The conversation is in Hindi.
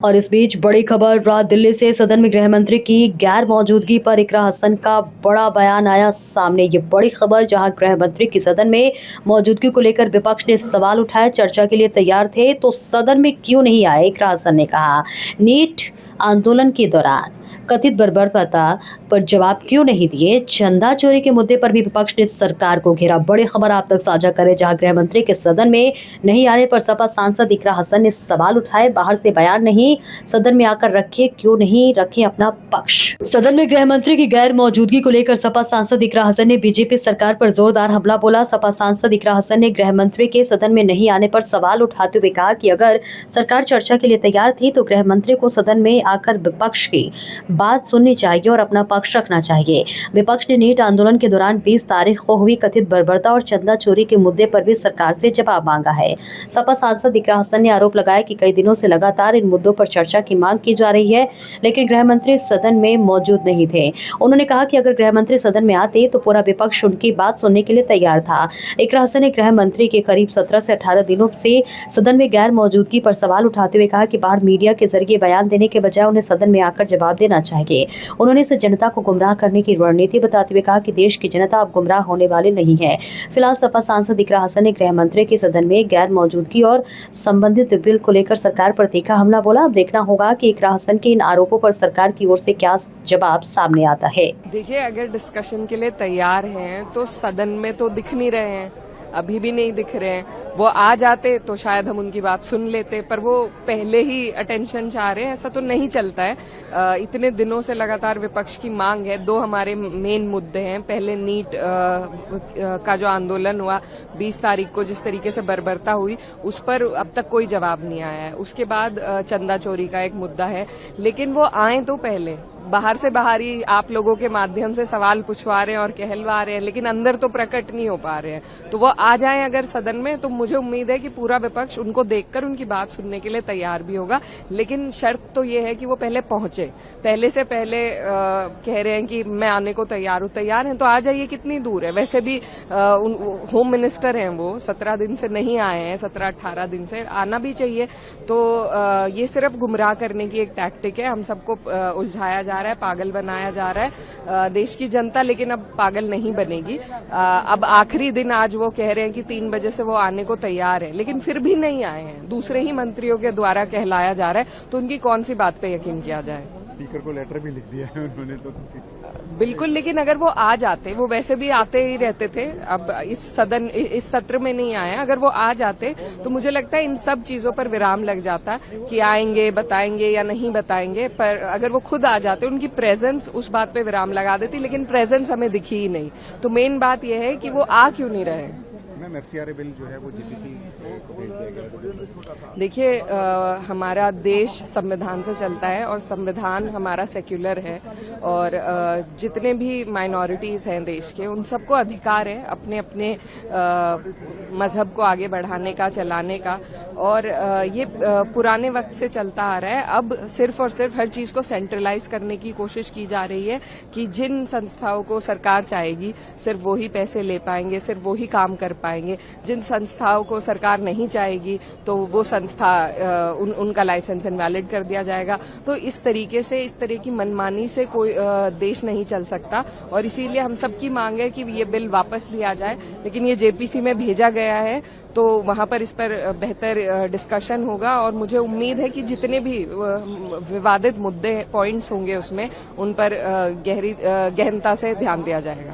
और इस बीच बड़ी खबर रात दिल्ली से सदन में गृह मंत्री की गैर मौजूदगी पर इकरा हसन का बड़ा बयान आया सामने। ये बड़ी खबर जहां गृह मंत्री की सदन में मौजूदगी को लेकर विपक्ष ने सवाल उठाए, चर्चा के लिए तैयार थे तो सदन में क्यों नहीं आए। इकरा हसन ने कहा, नीट आंदोलन के दौरान कथित बर्बरता पर जवाब क्यों नहीं दिए। चंदा चोरी के मुद्दे पर भी विपक्ष ने सरकार को घेरा। बड़ी खबर आप तक साझा करें जहां गृह मंत्री के सदन में नहीं आने पर सपा सांसद इकरा हसन ने सवाल उठाए, बाहर से बयान नहीं, सदन में आकर रखे क्यों नहीं रखे अपना पक्ष। सदन में गृह मंत्री की गैर मौजूदगी को लेकर सपा सांसद इकरा हसन ने बीजेपी सरकार पर जोरदार हमला बोला। सपा सांसद इकरा हसन ने गृह मंत्री के सदन में नहीं आने पर सवाल उठाते हुए कहा कि अगर सरकार चर्चा के लिए तैयार थी तो गृह मंत्री को सदन में आकर विपक्ष की बात सुननी चाहिए और अपना पक्ष रखना चाहिए। विपक्ष ने नीट आंदोलन के दौरान 20 तारीख को हुई कथित बर्बरता और चंदा चोरी के मुद्दे पर भी सरकार से जवाब मांगा है। सपा सांसद इकरा हसन ने आरोप लगाया कि कई दिनों से लगातार इन मुद्दों पर चर्चा की मांग की जा रही है, लेकिन गृह मंत्री सदन में मौजूद नहीं थे। उन्होंने कहा कि अगर गृह मंत्री सदन में आते तो पूरा विपक्ष उनकी बात सुनने के लिए तैयार था। इकरा हसन ने गृह मंत्री के करीब 17 से 18 दिनों से सदन में गैर मौजूदगी पर सवाल उठाते हुए कहा कि बाहर मीडिया के जरिए बयान देने के बजाय उन्हें सदन में आकर जवाब देना चाहिए। उन्होंने इस जनता को गुमराह करने की रणनीति बताते हुए कहा कि देश की जनता अब गुमराह होने वाली नहीं है। फिलहाल सपा सांसद इकरा हसन ने गृह मंत्री के सदन में गैर मौजूदगी और संबंधित बिल को लेकर सरकार पर तीखा हमला बोला। अब देखना होगा कि इकरा हसन के इन आरोपों पर सरकार की ओर से क्या जवाब सामने आता है। देखिए, अगर डिस्कशन के लिए तैयार हैं तो सदन में तो दिख नहीं रहे हैं, अभी भी नहीं दिख रहे हैं। वो आ जाते तो शायद हम उनकी बात सुन लेते, पर वो पहले ही अटेंशन चाह रहे हैं, ऐसा तो नहीं चलता है। इतने दिनों से लगातार विपक्ष की मांग है। दो हमारे मेन मुद्दे हैं। पहले नीट का जो आंदोलन हुआ 20 तारीख को, जिस तरीके से बर्बरता हुई, उस पर अब तक कोई जवाब नहीं आया है। उसके बाद चंदा चोरी का एक मुद्दा है, लेकिन वो आए तो पहले बाहर से बाहर ही आप लोगों के माध्यम से सवाल पूछवा रहे हैं और कहलवा रहे हैं, लेकिन अंदर तो प्रकट नहीं हो पा रहे हैं। तो वो आ जाएं अगर सदन में, तो मुझे उम्मीद है कि पूरा विपक्ष उनको देखकर उनकी बात सुनने के लिए तैयार भी होगा। लेकिन शर्त तो ये है कि वो पहले पहुंचे। पहले से पहले कह रहे हैं कि मैं आने को तैयार हूं, तैयार हैं तो आ जाइए। कितनी दूर है? वैसे भी होम मिनिस्टर हैं वो, 17 दिन से नहीं आए हैं, 17-18 दिन से आना भी चाहिए। तो ये सिर्फ गुमराह करने की एक टैक्टिक है। हम सबको उलझाया जा रहा है, पागल बनाया जा रहा है देश की जनता, लेकिन अब पागल नहीं बनेगी। अब आखिरी दिन आज वो कह रहे हैं कि 3 बजे से वो आने को तैयार है, लेकिन फिर भी नहीं आए हैं। दूसरे ही मंत्रियों के द्वारा कहलाया जा रहा है, तो उनकी कौन सी बात पे यकीन किया जाए। स्पीकर को लेटर भी लिख दिया है उन्होंने तो। बिल्कुल, लेकिन अगर वो आ जाते, वो वैसे भी आते ही रहते थे, अब इस सत्र में नहीं आए, अगर वो आ जाते तो मुझे लगता है इन सब चीजों पर विराम लग जाता कि आएंगे, बताएंगे या नहीं बताएंगे। पर अगर वो खुद आ जाते, उनकी प्रेजेंस उस बात पे विराम लगा देती, लेकिन प्रेजेंस हमें दिखी ही नहीं। तो मेन बात यह है कि वो आ क्यों नहीं रहे। एफसीआर बिल जो है वो जीपीसी को भेज दिया गया। देखिए, हमारा देश संविधान से चलता है और संविधान हमारा सेक्युलर है, और जितने भी माइनॉरिटीज हैं देश के, उन सबको अधिकार है अपने अपने मजहब को आगे बढ़ाने का, चलाने का। और ये पुराने वक्त से चलता आ रहा है। अब सिर्फ और सिर्फ हर चीज को सेंट्रलाइज करने की कोशिश की जा रही है कि जिन संस्थाओं को सरकार चाहेगी सिर्फ वो ही पैसे ले पाएंगे, सिर्फ वो ही काम कर पाएंगे। जिन संस्थाओं को सरकार नहीं चाहेगी तो वो संस्था उनका लाइसेंस इनवैलिड कर दिया जाएगा। तो इस तरीके से, इस तरह की मनमानी से कोई देश नहीं चल सकता, और इसीलिए हम सबकी मांग है कि ये बिल वापस लिया जाए। लेकिन ये जेपीसी में भेजा गया है, तो वहां पर इस पर बेहतर डिस्कशन होगा, और मुझे उम्मीद है कि जितने भी विवादित मुद्दे, पॉइंट्स होंगे उसमें, उन पर गहनता से ध्यान दिया जाएगा।